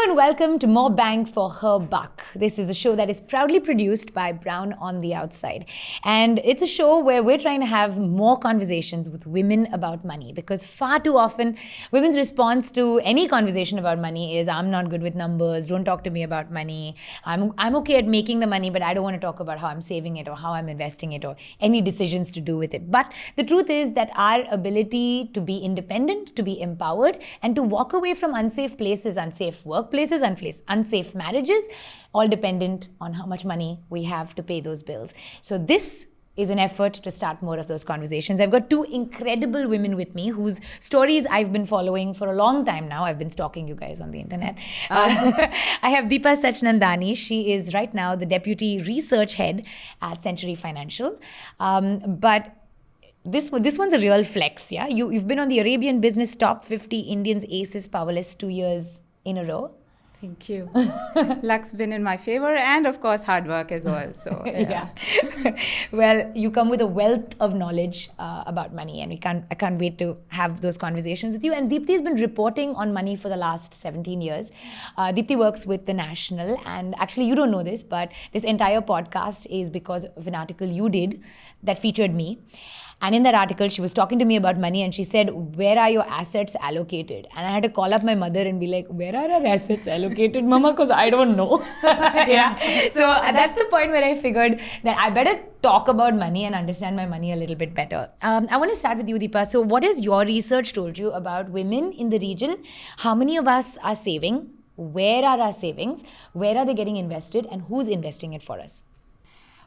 and welcome to More Bang for Her Buck. This is a show that is proudly produced by Brown on the Outside. And it's a show where we're trying to have more conversations with women about money, because far too often women's response to any conversation about money is, I'm not good with numbers, don't talk to me about money. I'm okay at making the money, but I don't want to talk about how I'm saving it or how I'm investing it or any decisions to do with it. But the truth is that our ability to be independent, to be empowered, and to walk away from unsafe places, unsafe workplaces, unsafe marriages, all dependent on how much money we have to pay those bills. So this is an effort to start more of those conversations. I've got two incredible women with me whose stories I've been following for a long time now. I've been stalking you guys on the internet. I have Deepa Sachnandani. She is right now the Deputy Research Head at Century Financial. But this one's a real flex, yeah? You've been on the Arabian Business Top 50 Indians Aces Power List 2 years in a row. Thank you. Luck's been in my favor, and of course hard work as well. So yeah. Well, you come with a wealth of knowledge about money, and I can't wait to have those conversations with you. And Deepthi has been reporting on money for the last 17 years. Deepthi works with The National, and actually you don't know this, but this entire podcast is because of an article you did that featured me. And in that article, she was talking to me about money, and she said, where are your assets allocated? And I had to call up my mother and be like, where are our assets allocated, Mama? Because I don't know. Yeah. So that's the point where I figured that I better talk about money and understand my money a little bit better. I want to start with you, Deepa. So what has your research told you about women in the region? How many of us are saving? Where are our savings? Where are they getting invested? And who's investing it for us?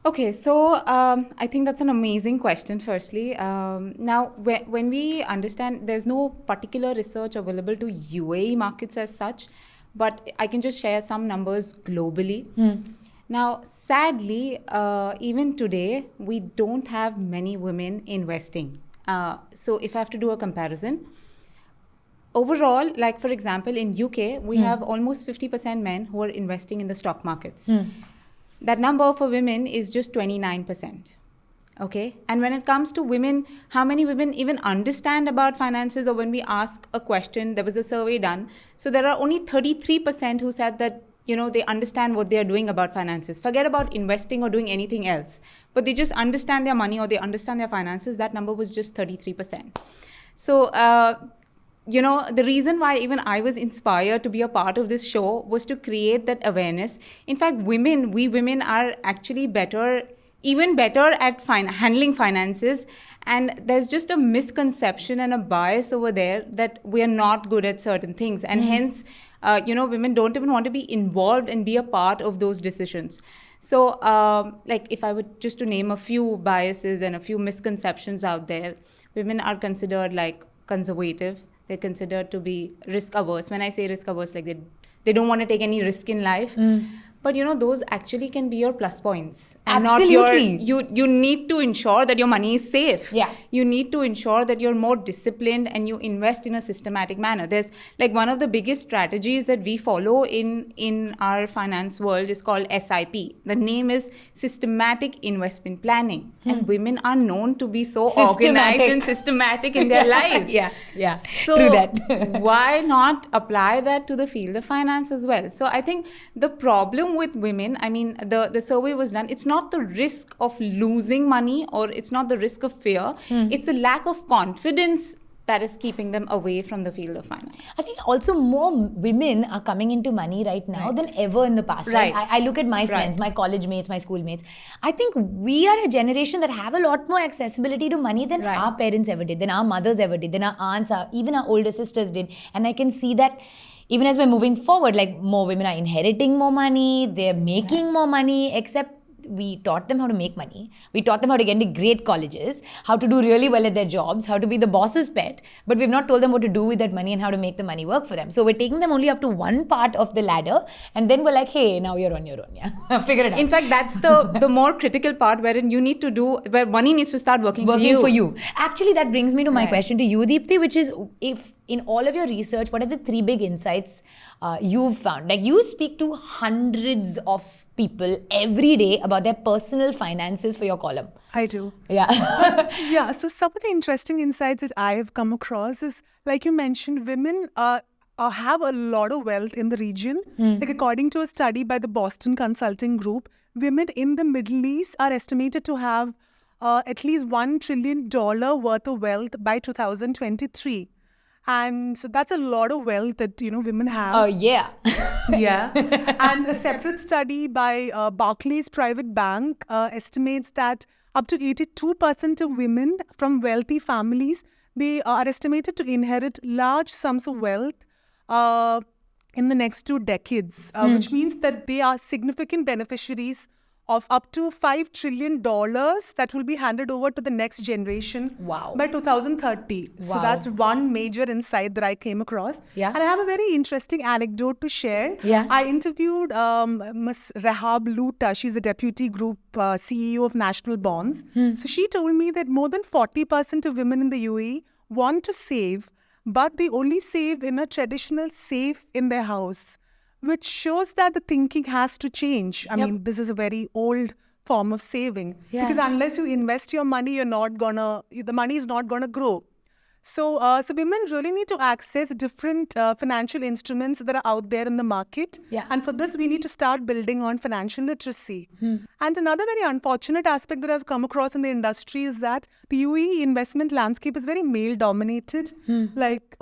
Okay, so I think that's an amazing question, firstly. Now, when we understand, there's no particular research available to UAE markets as such, but I can just share some numbers globally. Now, sadly, even today, we don't have many women investing. So if I have to do a comparison, overall, like for example, in UK, we have almost 50% men who are investing in the stock markets. That number for women is just 29%. Okay. And when it comes to women, how many women even understand about finances? Or when we ask a question, there was a survey done. So there are only 33% who said that, they understand what they are doing about finances. Forget about investing or doing anything else. But they just understand their money or they understand their finances. That number was just 33%. So, the reason why even I was inspired to be a part of this show was to create that awareness. In fact, we women are actually even better at handling finances. And there's just a misconception and a bias over there that we are not good at certain things. And hence, women don't even want to be involved and be a part of those decisions. So, if I were just to name a few biases and a few misconceptions out there, women are considered like conservative. They're considered to be risk averse. When I say risk averse, like they don't want to take any risk in life. But those actually can be your plus points. And absolutely. You need to ensure that your money is safe. Yeah. You need to ensure that you're more disciplined and you invest in a systematic manner. There's like one of the biggest strategies that we follow in our finance world is called SIP. The name is systematic investment planning. And women are known to be so organized and systematic in their lives. Yeah. So true that. Why not apply that to the field of finance as well? So I think the problem with women, I mean, the survey was done, it's not the risk of losing money or it's not the risk of fear, it's the lack of confidence that is keeping them away from the field of finance. I think also more women are coming into money right now than ever in the past. Right? I look at my friends, my college mates, my schoolmates. I think we are a generation that have a lot more accessibility to money than our parents ever did, than our mothers ever did, than our aunts, even our older sisters did. And I can see that even as we're moving forward, like more women are inheriting more money, they're making more money, except we taught them how to make money. We taught them how to get into great colleges, how to do really well at their jobs, how to be the boss's pet. But we've not told them what to do with that money and how to make the money work for them. So we're taking them only up to one part of the ladder. And then we're like, hey, now you're on your own. Yeah, figure it out. In fact, that's the more critical part wherein where money needs to start working for you. Actually, that brings me to my question to you, Deepthi, which is, if in all of your research, what are the three big insights you've found? Like, you speak to hundreds of people every day about their personal finances for your column. I do. Yeah. Yeah. So some of the interesting insights that I have come across is, like you mentioned, women have a lot of wealth in the region. Like according to a study by the Boston Consulting Group, women in the Middle East are estimated to have at least $1 trillion worth of wealth by 2023. And so that's a lot of wealth that, women have. Yeah. Yeah. And a separate study by Barclays Private Bank estimates that up to 82% of women from wealthy families, they are estimated to inherit large sums of wealth in the next 2 decades, which means that they are significant beneficiaries of up to $5 trillion that will be handed over to the next generation by 2030. So that's one major insight that I came across. Yeah. And I have a very interesting anecdote to share. Yeah. I interviewed Ms. Rahab Luta. She's a deputy group CEO of National Bonds. So she told me that more than 40% of women in the UAE want to save, but they only save in a traditional safe in their house, which shows that the thinking has to change. I mean, this is a very old form of saving. Because unless you invest your money, the money is not gonna grow. So women really need to access different financial instruments that are out there in the market. Yeah. And for this, we need to start building on financial literacy. And another very unfortunate aspect that I've come across in the industry is that the UAE investment landscape is very male-dominated. Like,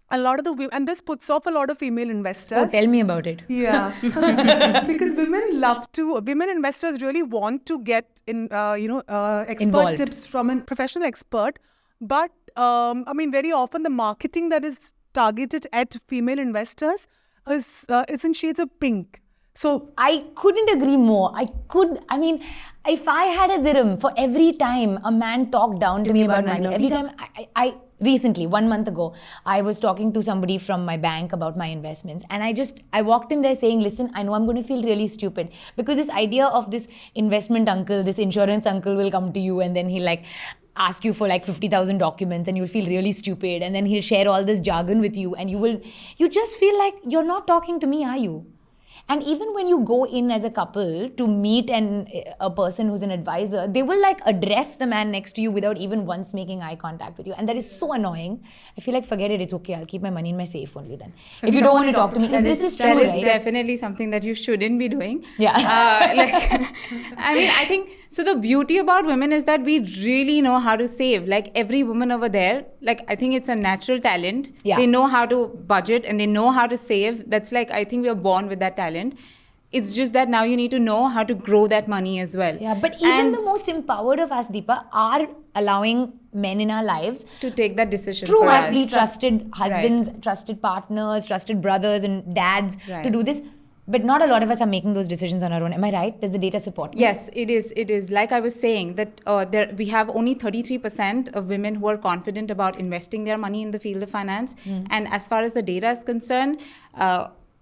a lot of the women, and this puts off a lot of female investors. Oh, tell me about it. Yeah. Because women investors really want to get expert Involved. tips from a professional expert. But, very often the marketing that is targeted at female investors is in shades of pink. So I couldn't agree more. If I had a dirham for every time a man talked down to me about money, every time I recently, 1 month ago, I was talking to somebody from my bank about my investments, and I walked in there saying, listen, I know I'm going to feel really stupid because this idea of this investment uncle, this insurance uncle will come to you and then he'll ask you for 50,000 documents and you'll feel really stupid, and then he'll share all this jargon with you and you just feel like you're not talking to me, are you? And even when you go in as a couple to meet a person who's an advisor, they will address the man next to you without even once making eye contact with you. And that is so annoing. I feel like, forget it, it's okay. I'll keep my money in my safe only then. If you don't want to talk to me, this is true, that is right? definitely something that you shouldn't be doing. Yeah. I think, so the beauty about women is that we really know how to save. Like every woman over there, I think it's a natural talent. Yeah. They know how to budget and they know how to save. That's I think we are born with that talent. It's just that now you need to know how to grow that money as well. Yeah, but even the most empowered of us, Deepa, are allowing men in our lives to take that decision. True, for must us. be trusted husbands, trusted partners, trusted brothers and dads to do this. But not a lot of us are making those decisions on our own. Am I right? Does the data support me? Yes, it is. It is. Like I was saying, that we have only 33% of women who are confident about investing their money in the field of finance. And as far as the data is concerned,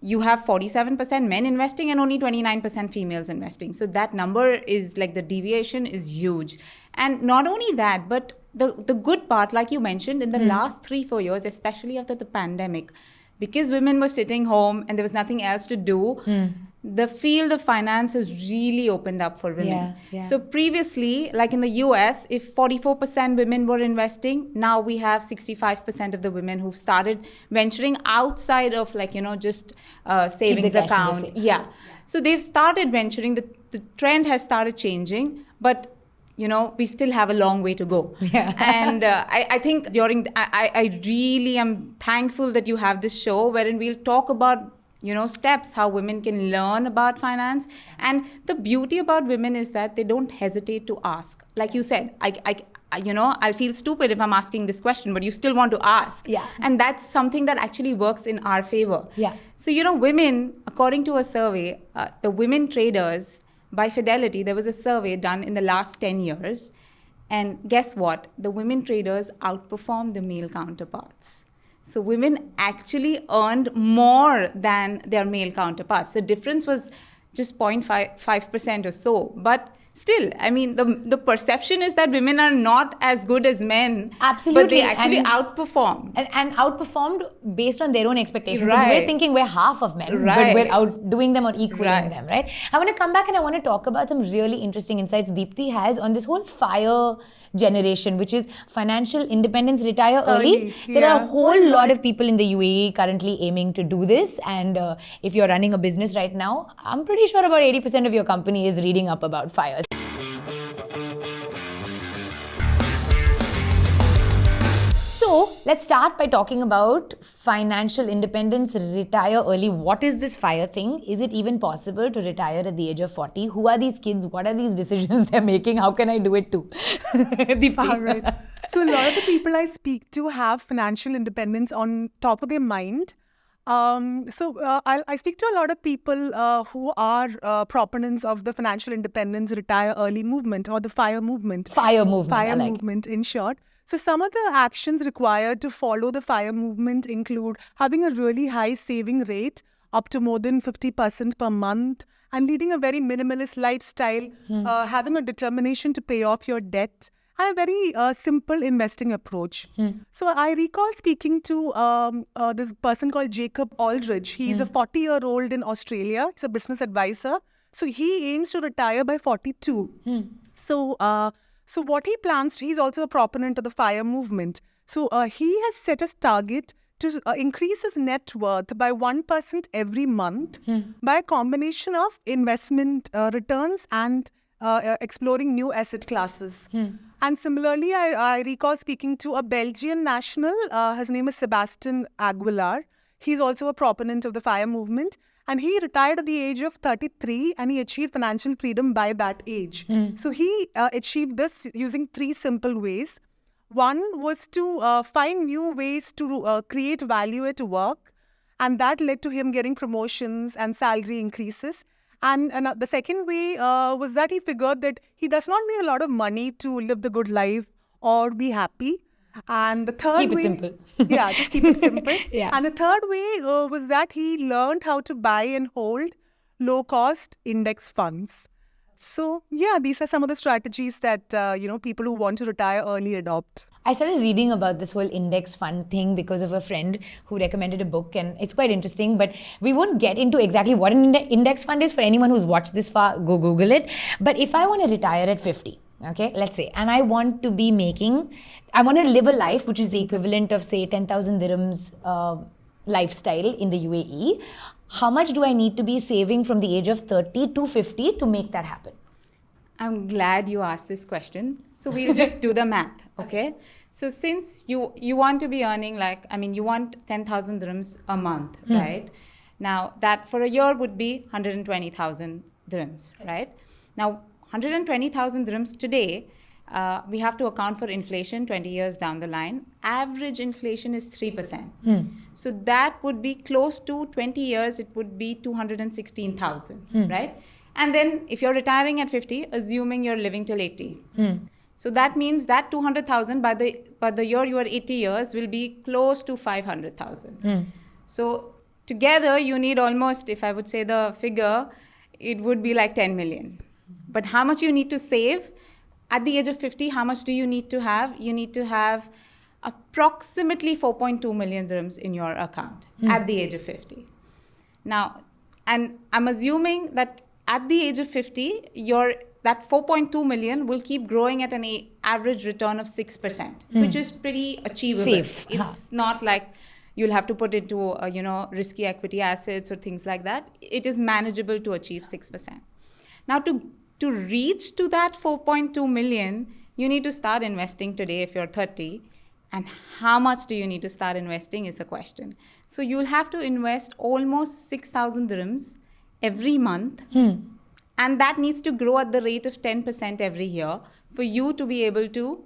you have 47% men investing and only 29% females investing. So that number is the deviation is huge. And not only that, but the good part, like you mentioned, in the last 3-4 years, especially after the pandemic, because women were sitting home and there was nothing else to do, the field of finance has really opened up for women. Yeah. So previously, like in the US, if 44% women were investing, now we have 65% of the women who've started venturing outside of just savings account. Yeah. So they've started venturing. The trend has started changing, but we still have a long way to go. Yeah. And I think I really am thankful that you have this show wherein we'll talk about steps how women can learn about finance. And the beauty about women is that they don't hesitate to ask. Like you said, I'll feel stupid if I'm asking this question, but you still want to ask. Yeah. And that's something that actually works in our favor. Yeah. So, women, according to a survey, the women traders, by Fidelity, there was a survey done in the last 10 years. And guess what? The women traders outperformed the male counterparts. So women actually earned more than their male counterparts. The difference was just 0.5% or so. But still, I mean, the perception is that women are not as good as men. Absolutely. But they actually outperform. And outperformed based on their own expectations. Because Right. we're thinking we're half of men, but Right. we're outdoing them or equaling Right. them, right? I want to come back and I want to talk about some really interesting insights Deepthi has on this whole FIRE generation, which is financial independence, retire early. There are a yeah. whole lot of people in the UAE currently aiming to do this. And if you're running a business right now, I'm pretty sure about 80% of your company is reading up about FIRE. So let's start by talking about financial independence, retire early. What is this FIRE thing? Is it even possible to retire at the age of 40? Who are these kids? What are these decisions they're making? How can I do it too? Deepthi. All right. So a lot of the people I speak to have financial independence on top of their mind. I speak to a lot of people who are proponents of the financial independence, retire early movement, or the FIRE movement. FIRE movement. I FIRE like it. movement, in short. So some of the actions required to follow the FIRE movement include having a really high saving rate, up to more than 50% per month, and leading a very minimalist lifestyle, having a determination to pay off your debt, and a very simple investing approach. So I recall speaking to this person called Jacob Aldridge. He's a 40-year-old in Australia. He's a business advisor. So he aims to retire by 42. So what he plans to, he's also a proponent of the FIRE movement. So he has set a target to increase his net worth by 1% every month by a combination of investment returns and exploring new asset classes. And similarly, I recall speaking to a Belgian national. His name is Sebastian Aguilar. He's also a proponent of the FIRE movement. And he retired at the age of 33 and he achieved financial freedom by that age. So he achieved this using 3 simple ways. One was to find new ways to create value at work. And that led to him getting promotions and salary increases. And the second way was that he figured that he does not need a lot of money to live the good life or be happy. And the third Keep it way, simple. yeah, just keep it simple. Yeah. And the third way was that he learned how to buy and hold low-cost index funds. So yeah, these are some of the strategies that people who want to retire early adopt. I started reading about this whole index fund thing because of a friend who recommended a book, and it's quite interesting, but we won't get into exactly what an index fund is. For anyone who's watched this far, go Google it. But if I want to retire at 50, okay, let's say, and I want to live a life which is the equivalent of, say, 10,000 dirhams lifestyle in the UAE, how much do I need to be saving from the age of 30 to 50 to make that happen? I'm glad you asked this question. So we'll just do the math, okay? So since you want to be earning you want 10,000 dirhams a month, right? Now that for a year would be 120,000 dirhams, right? Now 120,000 dirhams today, we have to account for inflation 20 years down the line. Average inflation is 3%. So that would be close to 20 years, it would be 216,000, right? And then if you're retiring at 50, assuming you're living till 80. So that means that 200,000 by the year you are 80 years will be close to 500,000. So together you need almost, if I would say the figure, it would be like 10 million. But how much you need to save at the age of 50, how much do you need to have? You need to have approximately 4.2 million dirhams in your account at the age of 50. Now, and I'm assuming that at the age of 50, that 4.2 million will keep growing at an average return of 6%, which is pretty achievable. Safe. It's not like you'll have to put into risky equity assets or things like that. It is manageable to achieve 6%. Now, to reach to that 4.2 million, you need to start investing today if you're 30. And how much do you need to start investing is the question. So you'll have to invest almost 6,000 dirhams every month. And that needs to grow at the rate of 10% every year for you to be able to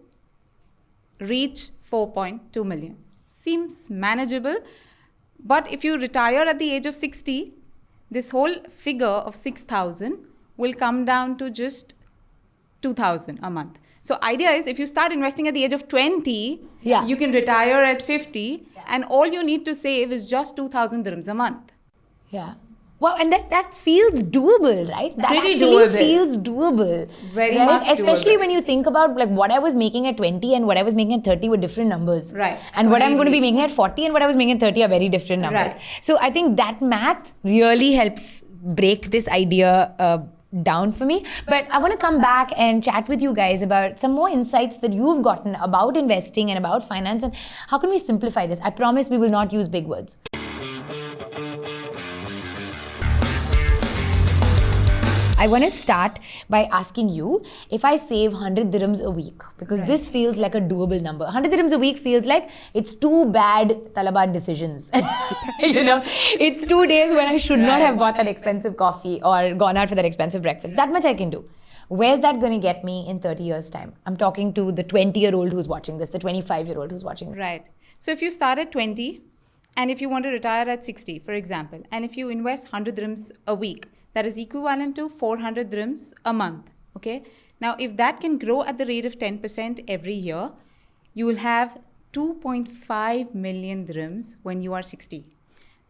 reach 4.2 million. Seems manageable. But if you retire at the age of 60, this whole figure of 6,000 will come down to just 2,000 a month. So idea is if you start investing at the age of 20, you can retire at 50 and all you need to save is just 2,000 dirhams a month. Yeah. Wow, and that feels doable, right? That Pretty actually doable. feels doable. Very right? much Especially doable. when you think about like what I was making at 20 and what I was making at 30 were different numbers. Right. And what I'm going to be Completely. making at 40 and what I was making at 30 are very different numbers. Right. So I think that math really helps break this idea down for me. But I want to come back and chat with you guys about some more insights that you've gotten about investing and about finance, and how can we simplify this. I promise we will not use big words. I want to start by asking you, if I save 100 dirhams a week, because this feels like a doable number. 100 dirhams a week feels like it's two bad talabat decisions. It's 2 days when I should not have bought that expensive coffee or gone out for that expensive breakfast. That much I can do. Where's that going to get me in 30 years' time? I'm talking to the 20-year-old who's watching this, the 25-year-old who's watching this. Right. So if you start at 20 and if you want to retire at 60, for example, and if you invest 100 dirhams a week, that is equivalent to 400 dirhams a month. Okay. Now, if that can grow at the rate of 10% every year, you will have 2.5 million dirhams when you are 60.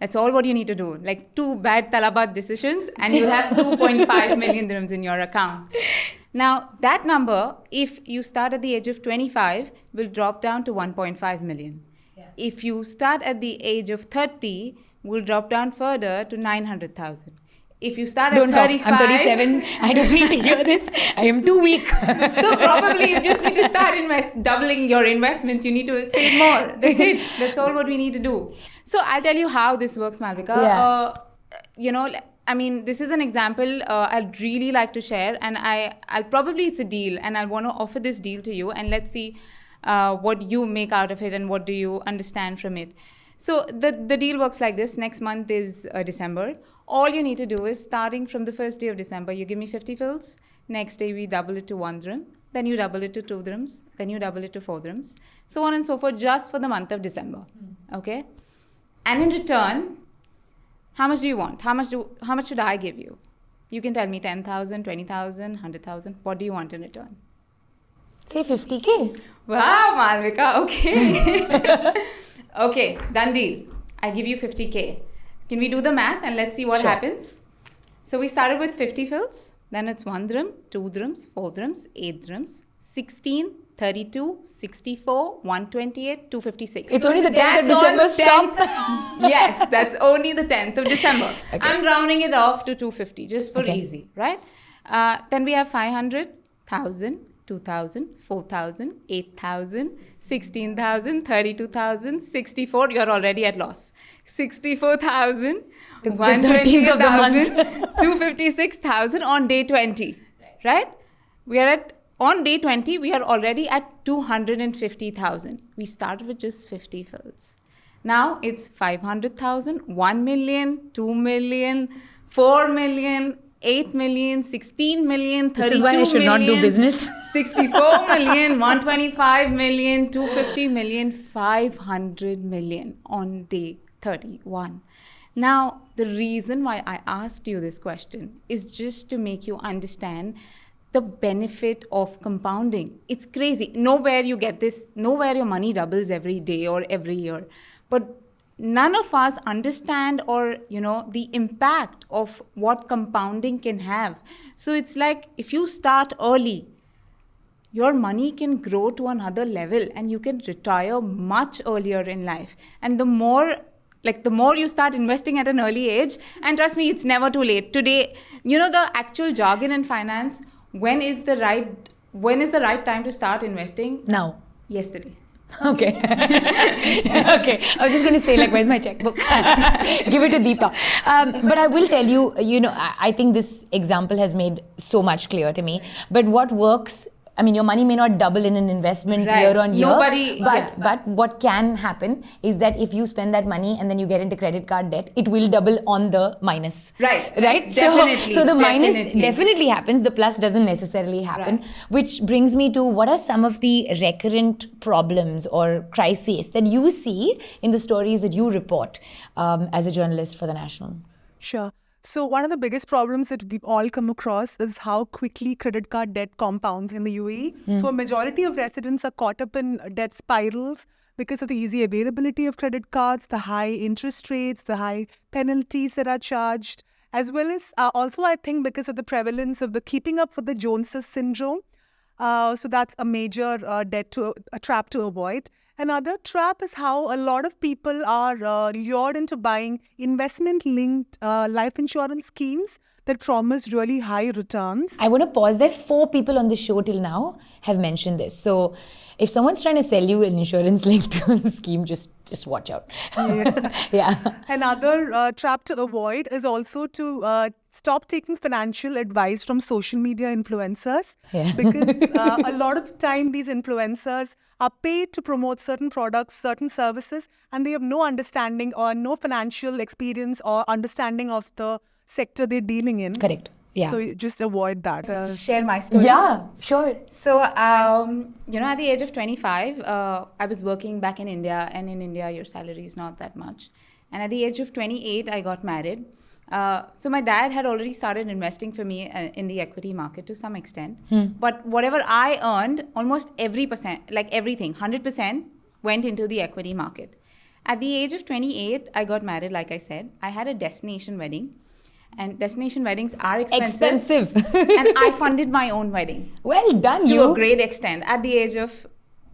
That's all what you need to do. Like 2 bad talabat decisions and you'll have 2.5 million dirhams in your account. Now, that number, if you start at the age of 25, will drop down to 1.5 million. Yeah. If you start at the age of 30, will drop down further to 900,000. If you start at 35... I'm 37. I don't need to hear this. I am too weak. So probably you just need to start doubling your investments. You need to save more. That's it. That's all what we need to do. So I'll tell you how this works, Malvika. Yeah. I mean, this is an example I'd really like to share. And I'll probably, it's a deal. And I'll want to offer this deal to you. And let's see what you make out of it and what do you understand from it. So the deal works like this. Next month is December. All you need to do is, starting from the first day of December, you give me 50 fils. Next day, we double it to 1 dirham. Then you double it to 2 dirhams. Then you double it to 4 dirhams. So on and so forth, just for the month of December. Okay? And in return, how much do you want? How much should I give you? You can tell me 10,000, 20,000, 100,000. What do you want in return? Say 50K. Wow, Malvika. Okay. Okay, done deal. I give you 50K. Can we do the math and let's see what happens? So we started with 50 fils. Then it's 1 dirham, 2 dirhams, 4 dirhams, 8 dirhams, 16, 32, 64, 128, 256. It's only the 10th of December, stop. Yes, that's only the 10th of December. Okay. I'm rounding it off to 250 just for easy, right? Then we have 500, 1,000, 2,000, 4,000, 8,000, 16,000, 32,000, 64. You're already at loss. 64,000, 120,000, 256,000 on day 20, right? On day 20, we are already at 250,000. We started with just 50 fils. Now it's 500,000, 1 million, 2 million, 4 million, 8 million, 16 million, 32 this is why I should million, not do business. 64 million, 125 million, 250 million, 500 million on day 31. Now, the reason why I asked you this question is just to make you understand the benefit of compounding. It's crazy. Nowhere you get this, nowhere your money doubles every day or every year. But none of us understand the impact of what compounding can have. So it's like if you start early, your money can grow to another level and you can retire much earlier in life. And the more you start investing at an early age, and trust me, it's never too late. Today, the actual jargon in finance, when is the right time to start investing? Now. Yesterday. Okay. Okay. I was just going to say, where's my checkbook? Give it to Deepa. But I will tell you, I think this example has made so much clear to me. But what works, your money may not double in an investment year on year. But what can happen is that if you spend that money and then you get into credit card debt, it will double on the minus. Right. Definitely. So the minus definitely happens. The plus doesn't necessarily happen. Right. Which brings me to, what are some of the recurrent problems or crises that you see in the stories that you report as a journalist for The National? Sure. So one of the biggest problems that we've all come across is how quickly credit card debt compounds in the UAE. So a majority of residents are caught up in debt spirals because of the easy availability of credit cards, the high interest rates, the high penalties that are charged, as well as also I think because of the prevalence of the keeping up with the Joneses syndrome. So that's a major a trap to avoid. Another trap is how a lot of people are lured into buying investment-linked life insurance schemes that promise really high returns. I want to pause there. 4 people on the show till now have mentioned this. So if someone's trying to sell you an insurance-linked scheme, just watch out. Yeah. Another trap to avoid is also to stop taking financial advice from social media influencers. Yeah. Because a lot of the time these influencers are paid to promote certain products, certain services, and they have no understanding or no financial experience or understanding of the sector they're dealing in. Correct. Yeah. So just avoid that. Share my story. Yeah, sure. So, at the age of 25, I was working back in India, and in India, your salary is not that much. And at the age of 28, I got married. So my dad had already started investing for me in the equity market to some extent. But whatever I earned, almost everything, 100% went into the equity market. At the age of 28, I got married, like I said. I had a destination wedding. And destination weddings are expensive. And I funded my own wedding. Well done, to you. a great extent at the age of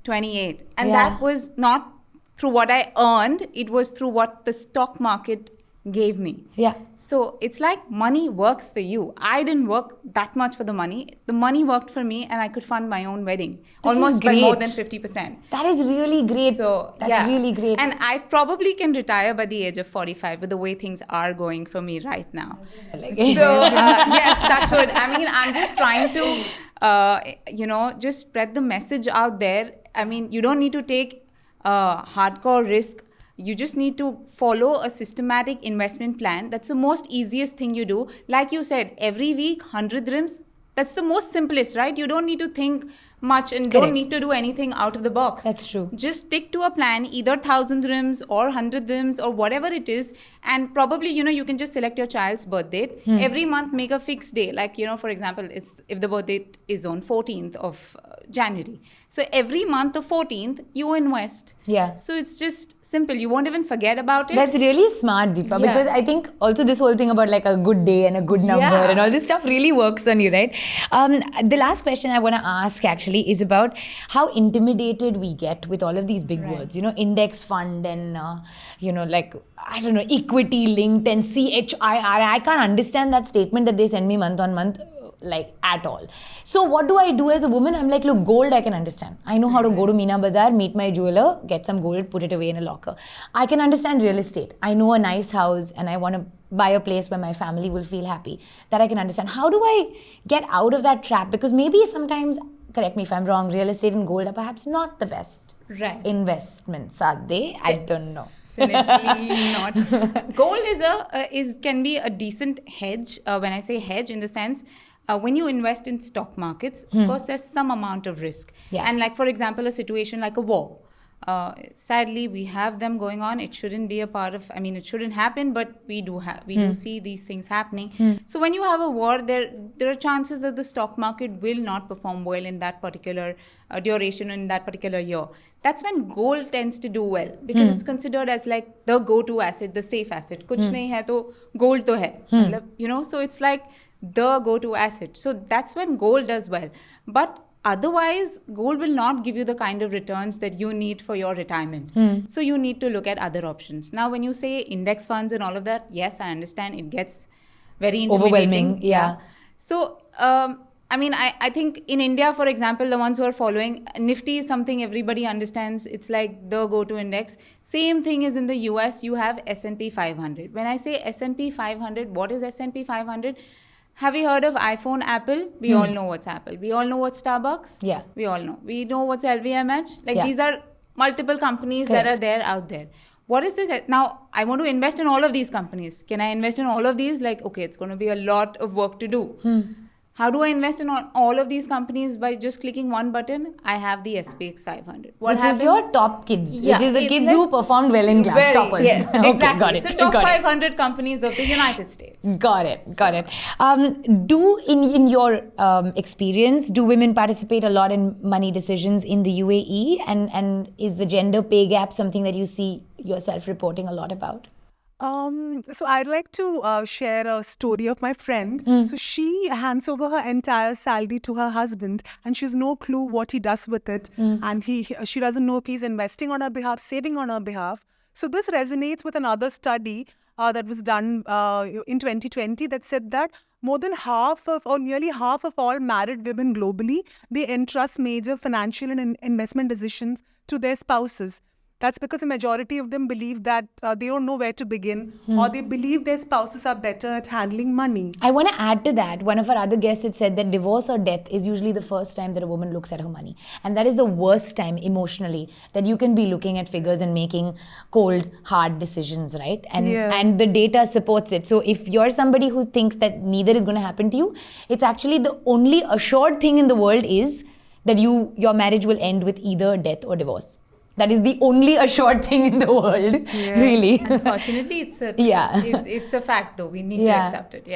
28. And Yeah. that was not through what I earned, it was through what the stock market gave me. Yeah. So it's like money works for you. I didn't work that much for the money. The money worked for me, and I could fund my own wedding almost by more than 50%. That is really great. So That's really great. And I probably can retire by the age of 45 with the way things are going for me right now. Yes, that's what I mean. I'm just trying to, just spread the message out there. I mean, you don't need to take hardcore risk. You just need to follow a systematic investment plan. That's the most easiest thing you do. Like you said, every week, 100 dirhams. That's the most simplest, right? You don't need to think much and don't need to do anything out of the box. That's true. Just stick to a plan, either 1,000 dirhams or 100 dirhams or whatever it is. And probably, you can just select your child's birth date. Every month, make a fixed day. Like, for example, if the birth date is on 14th of January. So every month, the 14th, you invest. Yeah. So it's just simple. You won't even forget about it. That's really smart, Deepa, Yeah. because I think also this whole thing about like a good day and a good number Yeah. and all this stuff really works on you, right? The last question I want to ask actually is about how intimidated we get with all of these big words, index fund and, equity linked and CHIR. I can't understand that statement that they send me month on month. At all. So what do I do as a woman? I'm like, look, gold I can understand. I know how to go to Meena Bazaar, meet my jeweler, get some gold, put it away in a locker. I can understand real estate. I know a nice house and I want to buy a place where my family will feel happy. That I can understand. How do I get out of that trap? Because maybe sometimes, correct me if I'm wrong, real estate and gold are perhaps not the best investments, are they? I don't know. Definitely not. Gold can be a decent hedge. When I say hedge, in the sense, when you invest in stock markets, of course, there's some amount of risk. Yeah. And like, for example, a situation like a war. Sadly, we have them going on. It shouldn't be a part of, it shouldn't happen, but we do see these things happening. So when you have a war, there are chances that the stock market will not perform well in that particular duration, in that particular year. That's when gold tends to do well, because it's considered as like the go-to asset, the safe asset. Kuch nahi hai to gold to hai. So it's like the go-to asset. So that's when gold does well. But otherwise, gold will not give you the kind of returns that you need for your retirement. So you need to look at other options. Now, when you say index funds and all of that, yes, I understand it gets very intimidating. Overwhelming, yeah. So, I think in India, for example, the ones who are following, Nifty is something everybody understands. It's like the go-to index. Same thing is in the US, you have S&P 500. When I say S&P 500, what is S&P 500? Have you heard of iPhone, Apple? We all know what's Apple. We all know what's Starbucks. Yeah. We all know. We know what's LVMH. These are multiple companies that are there out there. What is this? Now, I want to invest in all of these companies. Can I invest in all of these? It's going to be a lot of work to do. How do I invest in all of these companies by just clicking one button? I have the SPX 500. Which is your top kids, which is the kids who performed well in class, toppers. Yes, Okay, exactly. got it. So top 500 companies of the United States. Got it. In your experience, do women participate a lot in money decisions in the UAE? And is the gender pay gap something that you see yourself reporting a lot about? So I'd like to share a story of my friend. So she hands over her entire salary to her husband, and she has no clue what he does with it. And she doesn't know if he's investing on her behalf, saving on her behalf. So this resonates with another study that was done in 2020 that said that more than half of, or nearly half of all married women globally, they entrust major financial and investment decisions to their spouses. That's because the majority of them believe that they don't know where to begin, or they believe their spouses are better at handling money. I want to add to that. One of our other guests had said that divorce or death is usually the first time that a woman looks at her money. And that is the worst time emotionally that you can be looking at figures and making cold, hard decisions, right? And the data supports it. So if you're somebody who thinks that neither is going to happen to you, it's actually the only assured thing in the world is that your marriage will end with either death or divorce. That is the only assured thing in the world, really. Unfortunately, it's a fact, though. We need to accept it,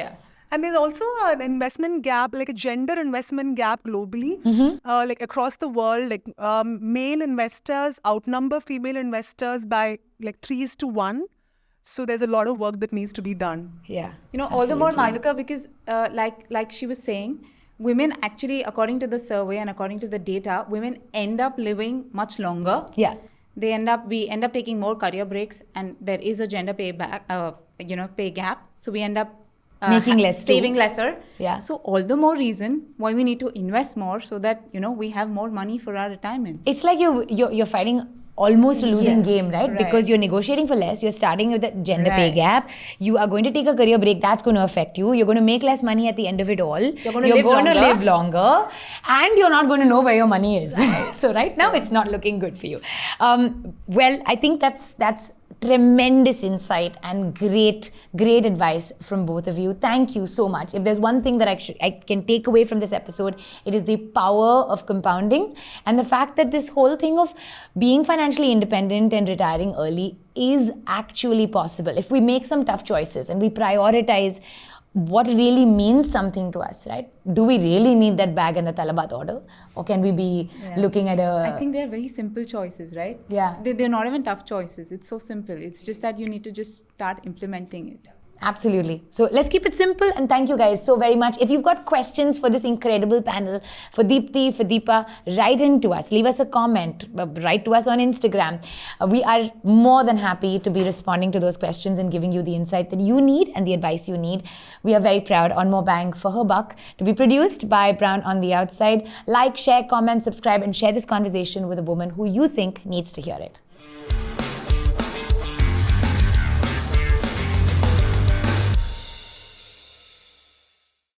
And there's also an investment gap, like a gender investment gap globally, like across the world. Like male investors outnumber female investors by like 3:1. So there's a lot of work that needs to be done. Yeah. All the more, Malvika, because like she was saying, women actually, according to the survey and according to the data, women end up living much longer. Yeah. We end up taking more career breaks, and there is a gender pay gap. So we end up making less, saving lesser. Yeah. So all the more reason why we need to invest more so that we have more money for our retirement. It's like you're fighting almost a losing game, right? Because you're negotiating for less, you're starting with the gender pay gap, you are going to take a career break, that's going to affect you, you're going to make less money at the end of it all, you're going to live longer, and you're not going to know where your money is. So now it's not looking good for you. Well, I think that's tremendous insight and great advice from both of you. Thank you so much. If there's one thing that I can take away from this episode, it is the power of compounding and the fact that this whole thing of being financially independent and retiring early is actually possible if we make some tough choices and we prioritize what really means something to us, right? Do we really need that bag and the talabat order? Or can we be looking at I think they're very simple choices, right? Yeah. They're not even tough choices. It's so simple. It's just that you need to just start implementing it. Absolutely. So let's keep it simple, and thank you guys so very much. If you've got questions for this incredible panel, for Deepthi, for Deepa, write in to us. Leave us a comment. Write to us on Instagram. We are more than happy to be responding to those questions and giving you the insight that you need and the advice you need. We are very proud on More Bang for Her Buck to be produced by Brown on the Outside. Like, share, comment, subscribe, and share this conversation with a woman who you think needs to hear it.